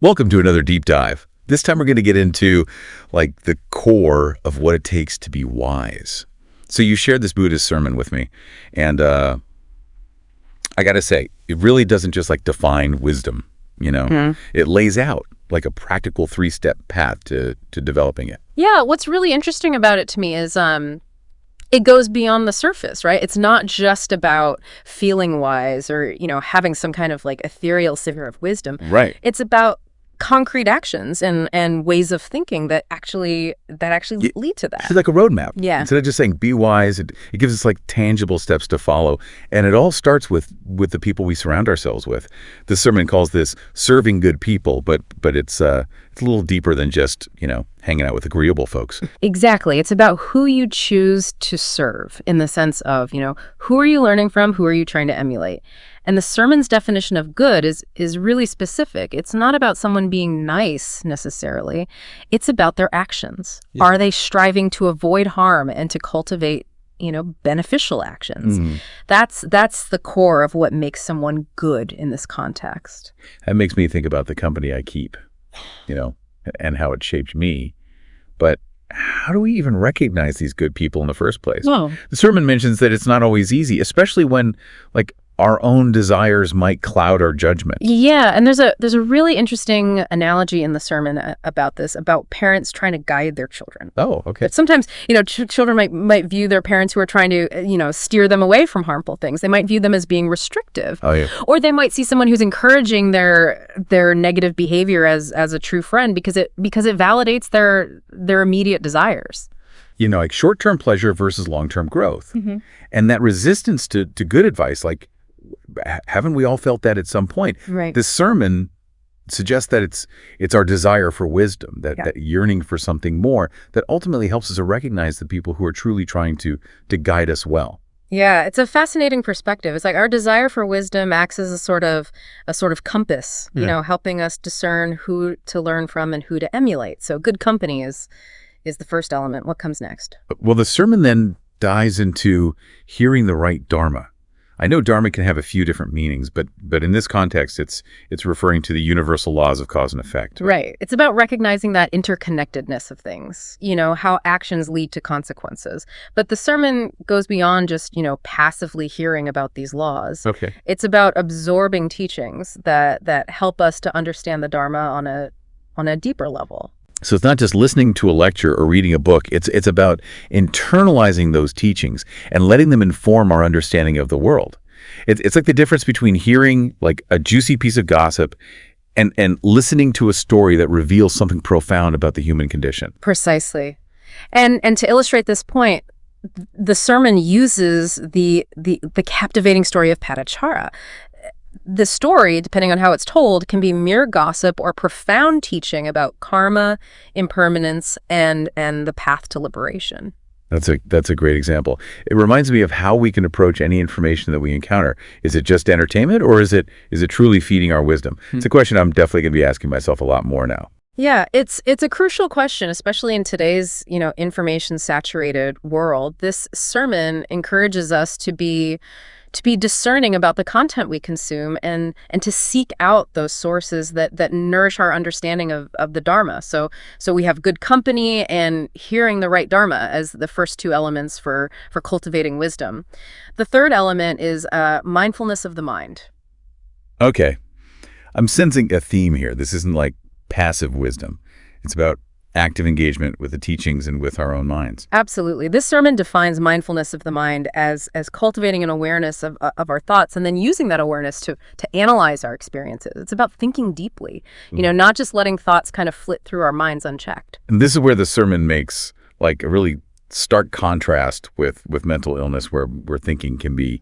Welcome to another deep dive. This time we're going to get into like the core of what it takes to be wise. So you shared this Buddhist sermon with me, and I got to say, it really doesn't just like define wisdom, you know? It lays out like a practical 3-step path to developing it. Yeah, what's really interesting about it to me is it goes beyond the surface, right? It's not just about feeling wise or, having some kind of like ethereal sphere of wisdom. Right. It's about concrete actions and ways of thinking that actually lead to that. It's like a roadmap. Yeah. Instead of just saying be wise, it gives us like tangible steps to follow. And it all starts with the people we surround ourselves with. This sermon calls this serving good people, but it's a little deeper than just, hanging out with agreeable folks. Exactly. It's about who you choose to serve in the sense of, who are you learning from? Who are you trying to emulate? And the sermon's definition of good is really specific. It's not about someone being nice necessarily. It's about their actions. Yeah. Are they striving to avoid harm and to cultivate, beneficial actions? That's the core of what makes someone good in this context. That makes me think about the company I keep, and how it shaped me. But how do we even recognize these good people in the first place? Well, the sermon mentions that it's not always easy, especially when our own desires might cloud our judgment. Yeah, and there's a really interesting analogy in the sermon about this, about parents trying to guide their children. Oh, okay. But sometimes, children might view their parents who are trying to, steer them away from harmful things. They might view them as being restrictive. Oh, yeah. Or they might see someone who's encouraging their negative behavior as a true friend because it validates their immediate desires. Like short-term pleasure versus long-term growth. And that resistance to good advice, haven't we all felt that at some point? Right. This sermon suggests that it's our desire for wisdom, that yearning for something more, that ultimately helps us to recognize the people who are truly trying to guide us well. Yeah, it's a fascinating perspective. It's like our desire for wisdom acts as a sort of compass, helping us discern who to learn from and who to emulate. So good company is the first element. What comes next? Well, the sermon then dives into hearing the right Dharma. I know Dharma can have a few different meanings, but in this context, it's referring to the universal laws of cause and effect. Right. It's about recognizing that interconnectedness of things, how actions lead to consequences. But the sermon goes beyond just, passively hearing about these laws. Okay. It's about absorbing teachings that help us to understand the Dharma on a deeper level. So it's not just listening to a lecture or reading a book. It's about internalizing those teachings and letting them inform our understanding of the world. It's like the difference between hearing like a juicy piece of gossip and listening to a story that reveals something profound about the human condition. Precisely. And to illustrate this point, the sermon uses the captivating story of Padachara. The story, depending on how it's told, can be mere gossip or profound teaching about karma, impermanence, and the path to liberation. That's a great example. It reminds me of how we can approach any information that we encounter. Is it just entertainment, or is it truly feeding our wisdom? It's a question I'm definitely going to be asking myself a lot more now. Yeah, it's a crucial question, especially in today's, information-saturated world. This sermon encourages us to be discerning about the content we consume and to seek out those sources that nourish our understanding of the Dharma. So we have good company and hearing the right Dharma as the first two elements for cultivating wisdom. The third element is mindfulness of the mind. Okay. I'm sensing a theme here. This isn't like passive wisdom. It's about active engagement with the teachings and with our own minds. Absolutely. This sermon defines mindfulness of the mind as cultivating an awareness of our thoughts and then using that awareness to analyze our experiences. It's about thinking deeply, not just letting thoughts kind of flit through our minds unchecked. And this is where the sermon makes like a really stark contrast with mental illness, where thinking can be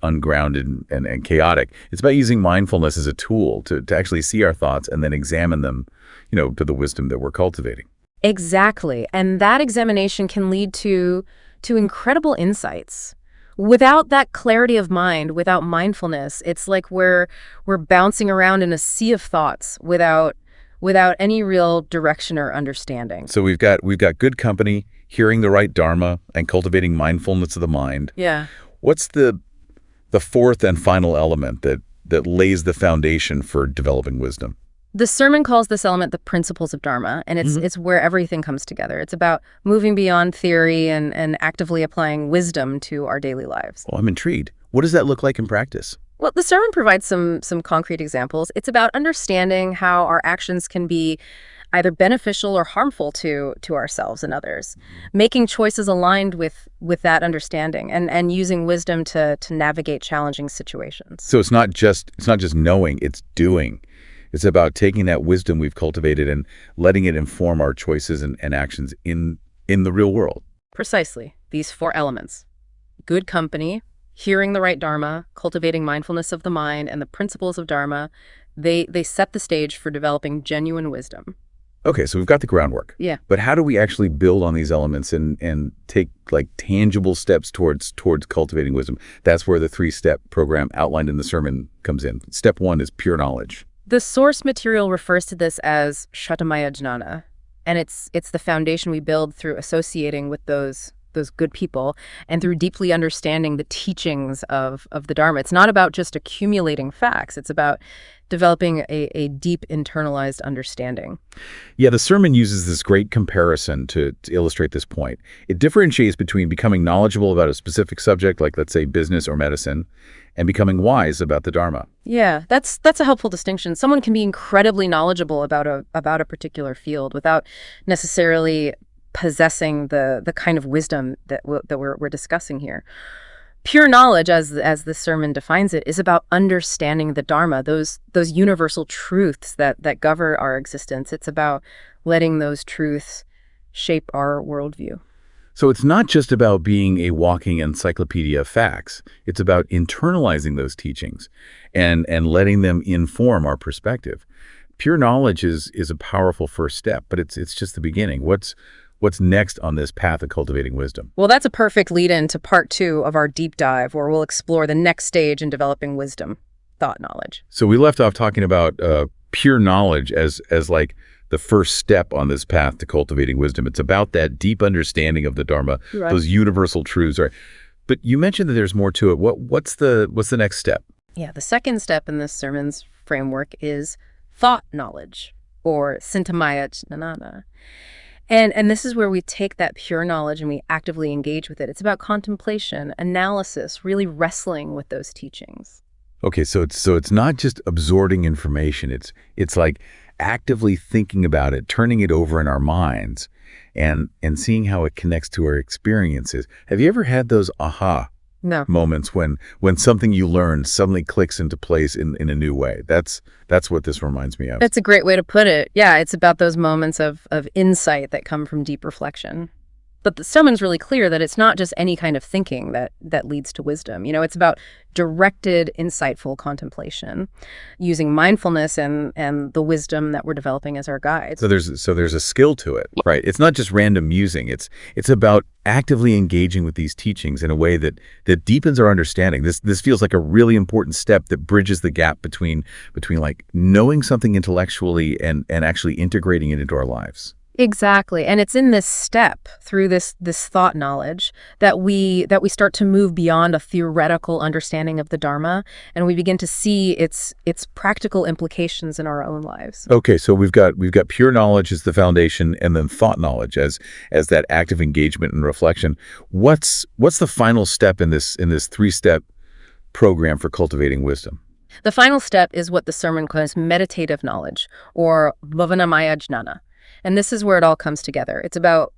ungrounded and chaotic. It's about using mindfulness as a tool to actually see our thoughts and then examine them, to the wisdom that we're cultivating. Exactly. And that examination can lead to incredible insights. Without that clarity of mind, without mindfulness, it's like we're bouncing around in a sea of thoughts without any real direction or understanding. So we've got good company, hearing the right Dharma, and cultivating mindfulness of the mind. Yeah. What's the fourth and final element that lays the foundation for developing wisdom? The sermon calls this element the principles of Dharma, and it's where everything comes together. It's about moving beyond theory and actively applying wisdom to our daily lives. Well, I'm intrigued. What does that look like in practice? Well, the sermon provides some concrete examples. It's about understanding how our actions can be either beneficial or harmful to ourselves and others, making choices aligned with that understanding, and using wisdom to navigate challenging situations. So it's not just knowing, it's doing. It's about taking that wisdom we've cultivated and letting it inform our choices and actions in the real world. Precisely. These 4 elements: good company, hearing the right Dharma, cultivating mindfulness of the mind, and the principles of Dharma, they set the stage for developing genuine wisdom. Okay, so we've got the groundwork. Yeah. But how do we actually build on these elements and take like tangible steps towards cultivating wisdom? That's where the 3-step program outlined in the sermon comes in. Step 1 is pure knowledge. The source material refers to this as Shatamaya Jnana, and it's the foundation we build through associating with those good people and through deeply understanding the teachings of the Dharma. It's not about just accumulating facts. It's about developing a deep internalized understanding. Yeah, the sermon uses this great comparison to illustrate this point. It differentiates between becoming knowledgeable about a specific subject, like let's say business or medicine, and becoming wise about the Dharma. Yeah, that's a helpful distinction. Someone can be incredibly knowledgeable about a particular field without necessarily possessing the kind of wisdom that we're discussing here. Pure knowledge, as the sermon defines it, is about understanding the Dharma, those universal truths that govern our existence. It's about letting those truths shape our worldview. So it's not just about being a walking encyclopedia of facts. It's about internalizing those teachings and letting them inform our perspective. Pure knowledge is a powerful first step, but it's just the beginning. What's next on this path of cultivating wisdom? Well, that's a perfect lead-in to part 2 of our deep dive, where we'll explore the next stage in developing wisdom, thought knowledge. So we left off talking about pure knowledge as like the first step on this path to cultivating wisdom. It's about that deep understanding of the Dharma, Right. Those universal truths. Right? But you mentioned that there's more to it. What's the next step? Yeah, the second step in this sermon's framework is thought knowledge, or Sintamaya Jnana. And this is where we take that pure knowledge and we actively engage with it. It's about contemplation, analysis, really wrestling with those teachings. Okay, so it's not just absorbing information. It's like actively thinking about it, turning it over in our minds, and seeing how it connects to our experiences. Have you ever had those aha No. moments when something you learned suddenly clicks into place in a new way? That's what this reminds me of. That's a great way to put it. Yeah, it's about those moments of insight that come from deep reflection. But the sermon's really clear that it's not just any kind of thinking that leads to wisdom. It's about directed, insightful contemplation, using mindfulness and the wisdom that we're developing as our guides. So there's a skill to it, right? It's not just random musing. It's about actively engaging with these teachings in a way that deepens our understanding. This feels like a really important step that bridges the gap between like knowing something intellectually and actually integrating it into our lives. Exactly. And it's in this step, through this thought knowledge, that we start to move beyond a theoretical understanding of the Dharma, and we begin to see its practical implications in our own lives. Okay, so we've got pure knowledge as the foundation, and then thought knowledge as that active engagement and reflection. What's the final step in this 3-step program for cultivating wisdom? The final step is what the sermon calls meditative knowledge, or Bhavanamaya Jnana. And this is where it all comes together. It's about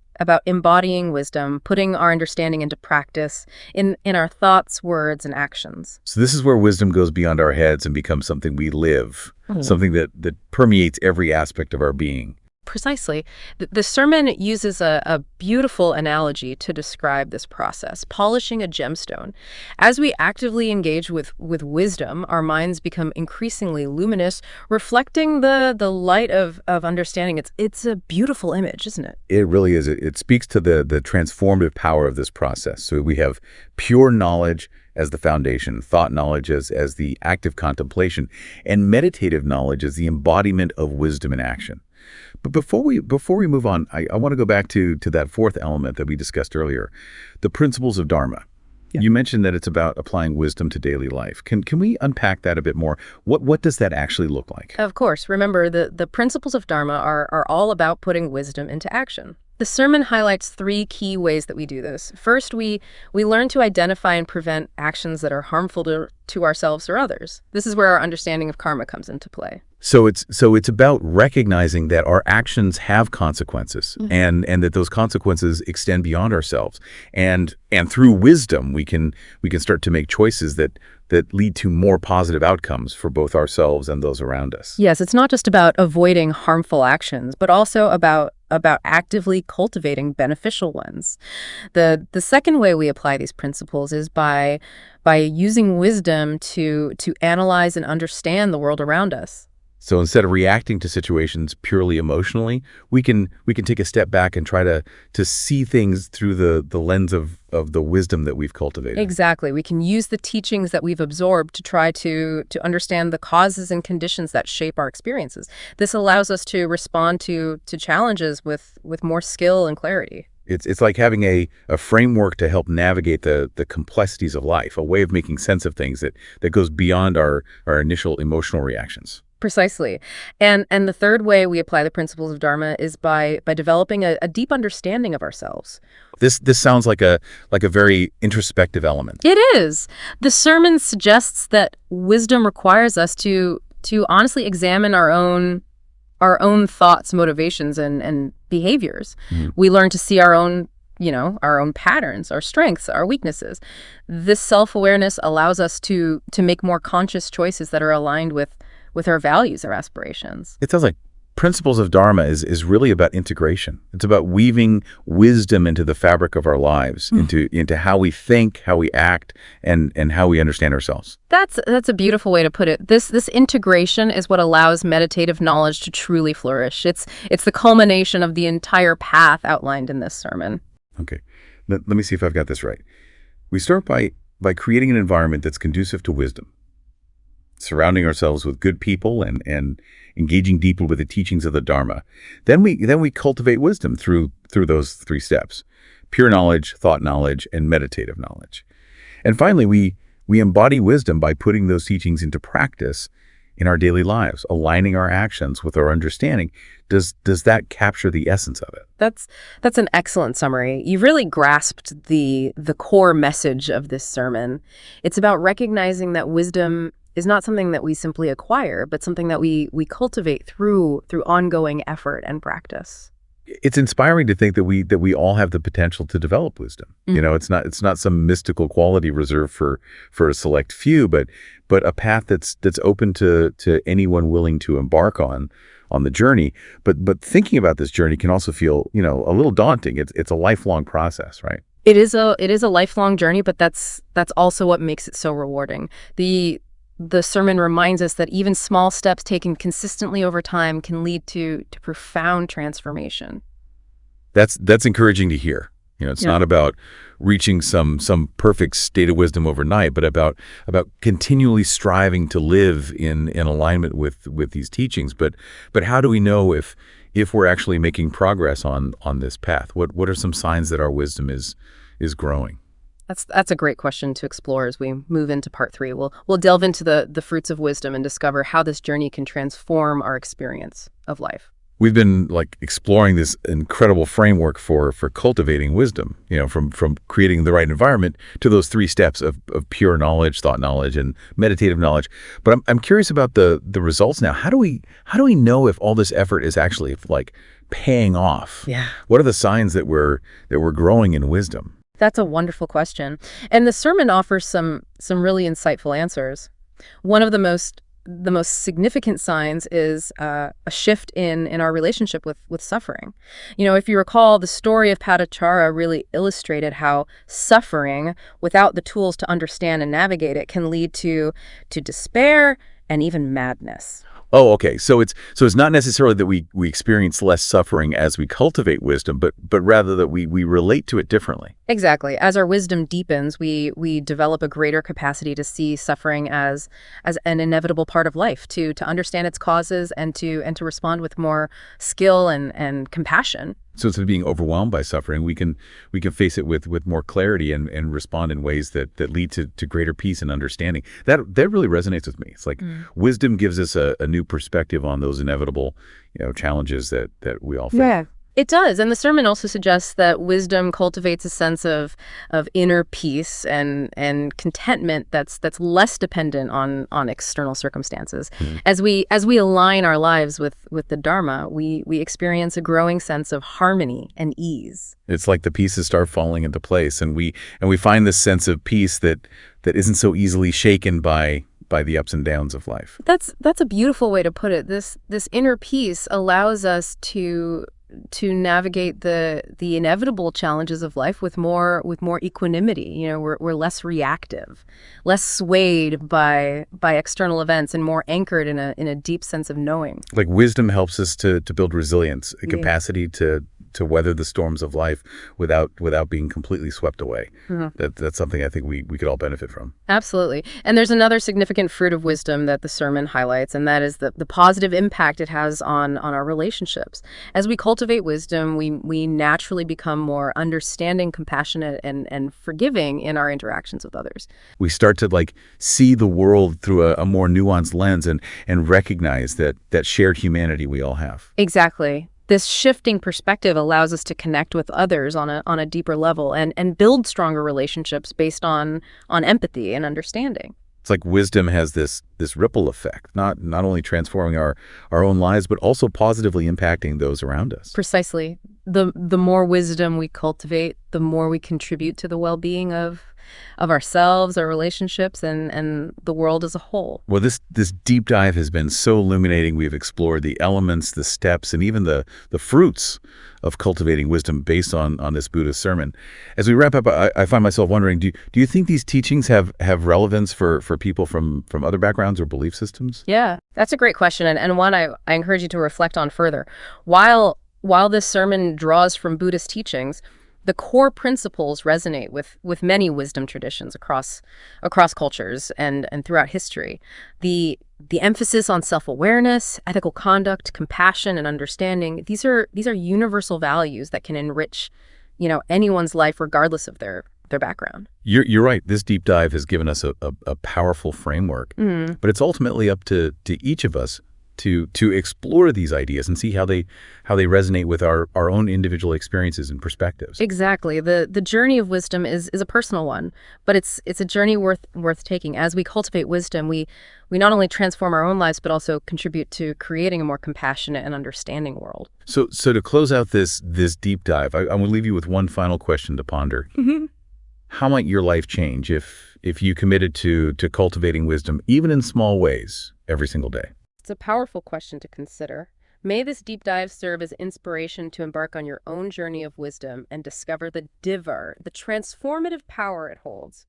embodying wisdom, putting our understanding into practice in our thoughts, words, and actions. So this is where wisdom goes beyond our heads and becomes something we live, something that permeates every aspect of our being. Precisely. The sermon uses a beautiful analogy to describe this process, polishing a gemstone. As we actively engage with wisdom, our minds become increasingly luminous, reflecting the light of understanding. It's a beautiful image, isn't it? It really is. It speaks to the transformative power of this process. So we have pure knowledge as the foundation, thought knowledge as the active contemplation, and meditative knowledge as the embodiment of wisdom in action. But before we move on, I want to go back to that 4th element that we discussed earlier, the principles of Dharma. You mentioned that it's about applying wisdom to daily life. Can we unpack that a bit more? What does that actually look like? Of course, remember, the principles of Dharma are all about putting wisdom into action. The sermon highlights 3 key ways that we do this. First, we learn to identify and prevent actions that are harmful to ourselves or others. This is where our understanding of karma comes into play. So it's about recognizing that our actions have consequences, and that those consequences extend beyond ourselves. And through wisdom, we can start to make choices that lead to more positive outcomes for both ourselves and those around us. Yes, it's not just about avoiding harmful actions, but also about actively cultivating beneficial ones. The second way we apply these principles is by using wisdom to analyze and understand the world around us. So instead of reacting to situations purely emotionally, we can take a step back and try to see things through the lens of the wisdom that we've cultivated. Exactly. We can use the teachings that we've absorbed to try to understand the causes and conditions that shape our experiences. This allows us to respond to challenges with more skill and clarity. It's like having a framework to help navigate the complexities of life, a way of making sense of things that goes beyond our initial emotional reactions. Precisely. And the third way we apply the principles of Dharma is by developing a deep understanding of ourselves. This sounds like a very introspective element. It is. The sermon suggests that wisdom requires us to honestly examine our own thoughts, motivations, and behaviors. We learn to see our own patterns, our strengths, our weaknesses. This self-awareness allows us to make more conscious choices that are aligned with our values, our aspirations. It sounds like principles of Dharma is really about integration. It's about weaving wisdom into the fabric of our lives, into how we think, how we act, and how we understand ourselves. That's a beautiful way to put it. This integration is what allows meditative knowledge to truly flourish. It's the culmination of the entire path outlined in this sermon. Okay. Let me see if I've got this right. We start by creating an environment that's conducive to wisdom, surrounding ourselves with good people and engaging deeply with the teachings of the Dharma. Then we cultivate wisdom through those 3 steps: pure knowledge, thought knowledge, and meditative knowledge. And finally, we embody wisdom by putting those teachings into practice in our daily lives, aligning our actions with our understanding. Does that capture the essence of it? That's an excellent summary. You've really grasped the core message of this sermon. It's about recognizing that wisdom is not something that we simply acquire, but something that we cultivate through ongoing effort and practice. It's inspiring to think that we all have the potential to develop wisdom. It's not some mystical quality reserved for a select few, but a path that's open to anyone willing to embark on the journey. But thinking about this journey can also feel, a little daunting. It's a lifelong process, right? It is a lifelong journey, but that's also what makes it so rewarding. The sermon reminds us that even small steps taken consistently over time can lead to profound transformation. That's encouraging to hear. It's not about reaching some perfect state of wisdom overnight, but about continually striving to live in alignment with these teachings. But how do we know if we're actually making progress on this path? What are some signs that our wisdom is growing? That's a great question to explore as we move into part 3. We'll delve into the fruits of wisdom and discover how this journey can transform our experience of life. We've been exploring this incredible framework for cultivating wisdom, from creating the right environment to those 3 steps of pure knowledge, thought knowledge, and meditative knowledge. But I'm curious about the results now. How do we know if all this effort is actually paying off? Yeah. What are the signs that we're growing in wisdom? That's a wonderful question. And the sermon offers some really insightful answers. One of the most significant signs is a shift in our relationship with suffering. If you recall, the story of Padachara really illustrated how suffering, without the tools to understand and navigate it, can lead to despair and even madness. Oh, okay. So it's not necessarily that we experience less suffering as we cultivate wisdom, but rather that we relate to it differently. Exactly. As our wisdom deepens, we develop a greater capacity to see suffering as an inevitable part of life, to understand its causes and to respond with more skill and compassion. So instead of being overwhelmed by suffering, we can face it with more clarity and respond in ways that lead to greater peace and understanding. That really resonates with me. It's like wisdom gives us a new perspective on those inevitable, challenges that we all face. Yeah. It does. And the sermon also suggests that wisdom cultivates a sense of inner peace and contentment that's less dependent on external circumstances. As we align our lives with the Dharma, we experience a growing sense of harmony and ease. It's like the pieces start falling into place, and we find this sense of peace that isn't so easily shaken by the ups and downs of life. That's a beautiful way to put it. This inner peace allows us to navigate the inevitable challenges of life with more equanimity. We're less reactive, less swayed by external events, and more anchored in a deep sense of knowing. Like wisdom helps us to build resilience, a capacity to weather the storms of life without being completely swept away. That's something I think we could all benefit from. Absolutely. And there's another significant fruit of wisdom that the sermon highlights, and that is the positive impact it has on our relationships. As we cultivate wisdom, we naturally become more understanding, compassionate, and forgiving in our interactions with others. We start to see the world through a more nuanced lens and recognize that shared humanity we all have. Exactly. This shifting perspective allows us to connect with others on a deeper level and build stronger relationships based on empathy and understanding. It's like wisdom has this ripple effect, not only transforming our own lives, but also positively impacting those around us. Precisely. The more wisdom we cultivate, the more we contribute to the well-being of ourselves, our relationships, and the world as a whole. Well, this deep dive has been so illuminating. We've explored the elements, the steps, and even the fruits of cultivating wisdom based on this Buddhist sermon. As we wrap up, I find myself wondering, do you think these teachings have relevance for people from other backgrounds or belief systems? Yeah, that's a great question, and one I encourage you to reflect on further. While this sermon draws from Buddhist teachings, the core principles resonate with many wisdom traditions across cultures and throughout history. The emphasis on self-awareness, ethical conduct, compassion, and understanding, these are universal values that can enrich, anyone's life regardless of their background. You're right. This deep dive has given us a powerful framework, but it's ultimately up to each of us to explore these ideas and see how they resonate with our own individual experiences and perspectives. Exactly. The journey of wisdom is a personal one, but it's a journey worth taking. As we cultivate wisdom, we not only transform our own lives, but also contribute to creating a more compassionate and understanding world. So to close out this deep dive, I want to leave you with one final question to ponder. How might your life change if you committed to cultivating wisdom, even in small ways, every single day? It's a powerful question to consider. May this deep dive serve as inspiration to embark on your own journey of wisdom and discover the transformative power it holds.